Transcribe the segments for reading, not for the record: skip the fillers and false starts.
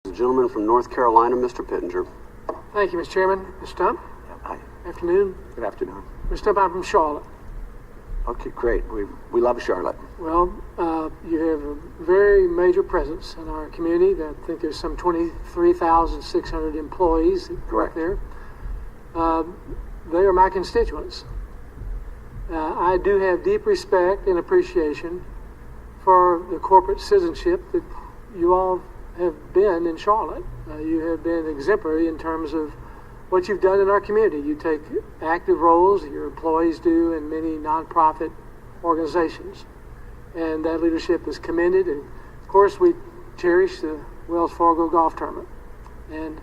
The gentleman from North Carolina, Mr. Pittenger. Thank you, Mr. Chairman. Mr. Stumpf? Hi. Afternoon. Good afternoon. Mr. Stumpf, I'm from Charlotte. Okay, great. We love Charlotte. Well, you have a very major presence in our community. I think there's some 23,600 employees that work there. They are my constituents. I do have deep respect and appreciation for the corporate citizenship that you all have been in Charlotte. You have been exemplary in terms of what you've done in our community. You take active roles, your employees do, in many nonprofit organizations. And that leadership is commended. And of course, we cherish the Wells Fargo golf tournament. And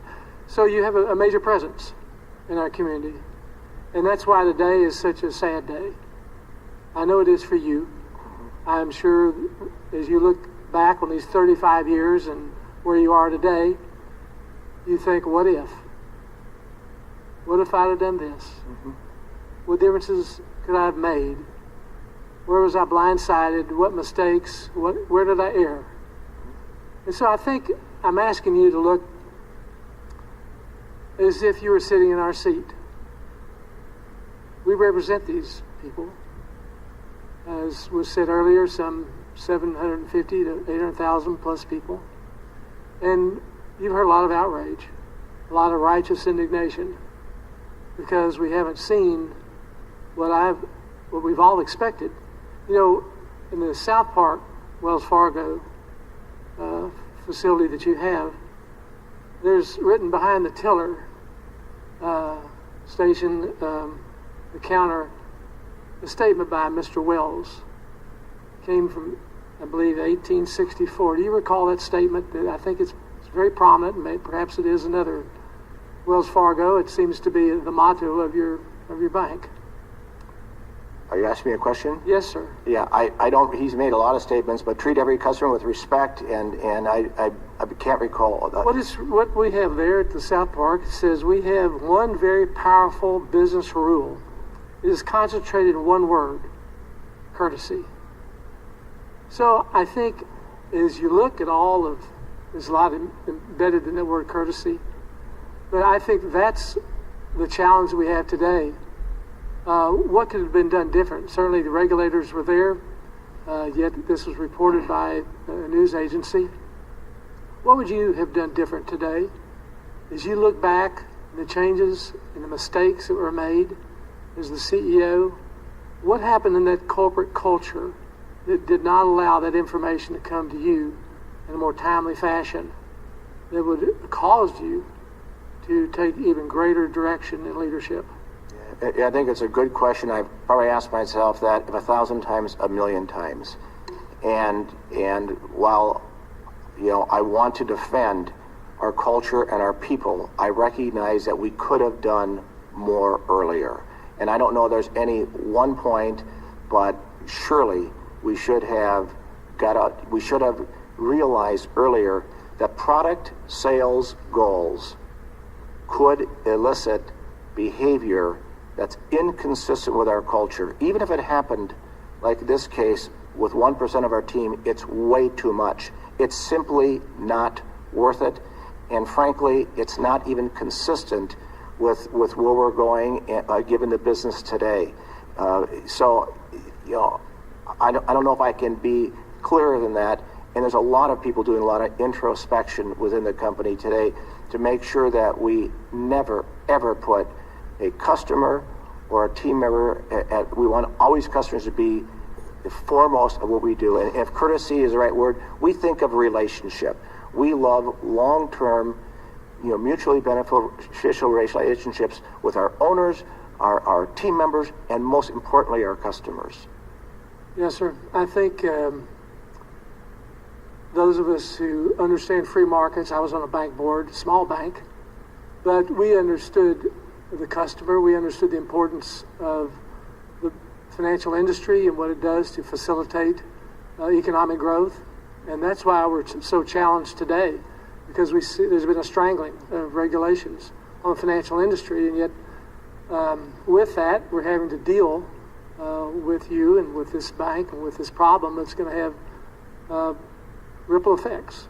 so you have a major presence in our community. And that's why today is such a sad day. I know it is for you. I'm sure as you look back on these 35 years and where you are today, you think, what if? What if I'd have done this? Mm-hmm. What differences could I have made? Where was I blindsided? What mistakes? Where did I err? And so I think I'm asking you to look as if you were sitting in our seat. We represent these people. As was said earlier, some 750 to 800,000 plus people. And you've heard a lot of outrage, a lot of righteous indignation, because we haven't seen what we've all expected. You know, in the South Park Wells Fargo facility that you have, there's written behind the tiller station, the counter, a statement by Mr. Wells. Came from, I believe, 1864. Do you recall that statement? That I think it's very prominent. Perhaps it is another Wells Fargo. It seems to be the motto of your bank. Are you asking me a question? Yes, sir. Yeah, I don't. He's made a lot of statements, but treat every customer with respect, and I can't recall. What we have there at the South Park? It says we have one very powerful business rule. It is concentrated in one word: courtesy. So I think as you look at all of, there's a lot embedded in that word courtesy, but I think that's the challenge we have today. What could have been done different? Certainly the regulators were there, yet this was reported by a news agency. What would you have done different today? As you look back at the changes and the mistakes that were made as the CEO, what happened in that corporate culture that did not allow that information to come to you in a more timely fashion that would have caused you to take even greater direction in leadership? I think it's a good question. I've probably asked myself that 1,000 times, 1,000,000 times. And while, I want to defend our culture and our people, I recognize that we could have done more earlier. And I don't know there's any one point, but surely we should have realized earlier that product sales goals could elicit behavior that's inconsistent with our culture. Even if it happened, like this case, with 1% of our team, it's way too much. It's simply not worth it. And frankly, it's not even consistent with where we're going, given the business today. So, I don't know if I can be clearer than that. And there's a lot of people doing a lot of introspection within the company today to make sure that we never, ever put a customer or a team member we want always customers to be the foremost of what we do. And if courtesy is the right word, we think of relationship. We love long-term, mutually beneficial relationships with our owners, our team members, and most importantly, our customers. Yes, sir. I think those of us who understand free markets, I was on a bank board, small bank, but we understood the customer. We understood the importance of the financial industry and what it does to facilitate economic growth. And that's why we're so challenged today, because we see there's been a strangling of regulations on the financial industry, and yet with that, we're having to deal with you and with this bank and with this problem that's going to have ripple effects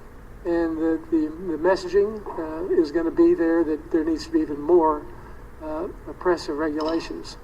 and the messaging is going to be there that there needs to be even more oppressive regulations.